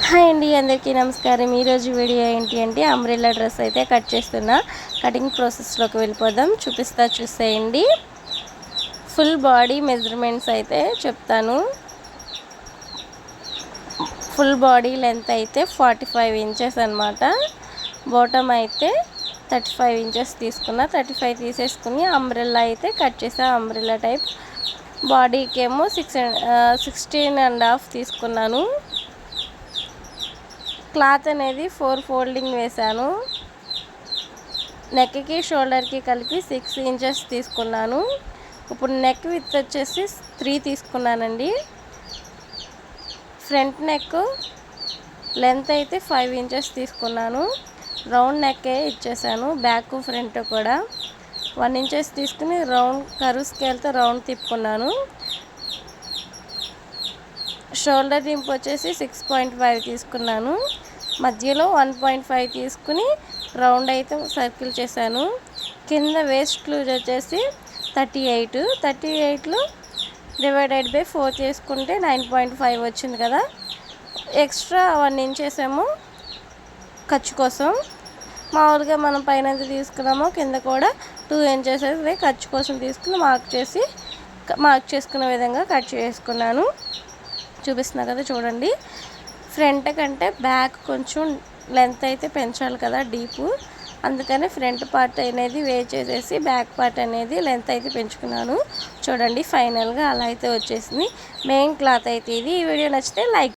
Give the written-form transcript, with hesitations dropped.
Hi అండి, అందరికీ నమస్కారం. ఈరోజు వీడియో ఏంటి అంటే అంబ్రెల్లా డ్రెస్ అయితే కట్ చేస్తున్నా. కటింగ్ ప్రాసెస్లోకి వెళ్ళిపోదాం, చూసేయండి. ఫుల్ బాడీ మెజర్మెంట్స్ అయితే చెప్తాను. ఫుల్ బాడీ లెంత్ అయితే 45 ఇంచెస్ అనమాట. బాటమ్ అయితే 35 ఇంచెస్ తీసుకున్నా. 35 తీసేసుకుని అంబ్రెల్లా అయితే కట్ చేసా. అంబ్రెల్లా టైప్ బాడీకి ఏమో 16.5 తీసుకున్నాను. క్లాత్ అనేది 4 ఫోల్డింగ్ వేశాను. నెక్కి షోల్డర్కి కలిపి 6 ఇంచెస్ తీసుకున్నాను. ఇప్పుడు నెక్ విత్ వచ్చేసి 3 తీసుకున్నానండి. ఫ్రంట్ నెక్ లెంత్ అయితే 5 ఇంచెస్ తీసుకున్నాను. రౌండ్ నెక్కే ఇచ్చేసాను. బ్యాక్ ఫ్రంట్ కూడా 1 ఇంచెస్ తీసుకుని రౌండ్ కర్వ్ స్కేల్తో రౌండ్ తిప్పుకున్నాను. షోల్డర్ డింప్ వచ్చేసి 6.5 తీసుకున్నాను. మధ్యలో 1.5 తీసుకుని రౌండ్ అయితే సర్కిల్ చేశాను. కింద వేస్ట్ లూజ్ వచ్చేసి 38లో డివైడెడ్ బై 4 చేసుకుంటే 9.5 వచ్చింది కదా. ఎక్స్ట్రా 1 ఇంచెస్ ఏమో ఖర్చు కోసం. మామూలుగా మనం పైన ఎంత తీసుకున్నామో కింద కూడా 2 ఇంచెస్ అయితే ఖర్చు కోసం తీసుకుని మార్క్ చేసుకున్న విధంగా కట్ చేసుకున్నాను. చూపిస్తున్నా కదా, చూడండి. ఫ్రంట్ కంటే బ్యాక్ కొంచెం లెంత్ అయితే పెంచాలి కదా, డీపు. అందుకని ఫ్రంట్ పార్ట్ అనేది చేసేసి బ్యాక్ పార్ట్ అనేది లెంత్ అయితే పెంచుకున్నాను. చూడండి, ఫైనల్గా అలా అయితే వచ్చేసింది. మెయిన్ క్లాత్ అయితే ఇది. ఈ వీడియో నచ్చితే లైక్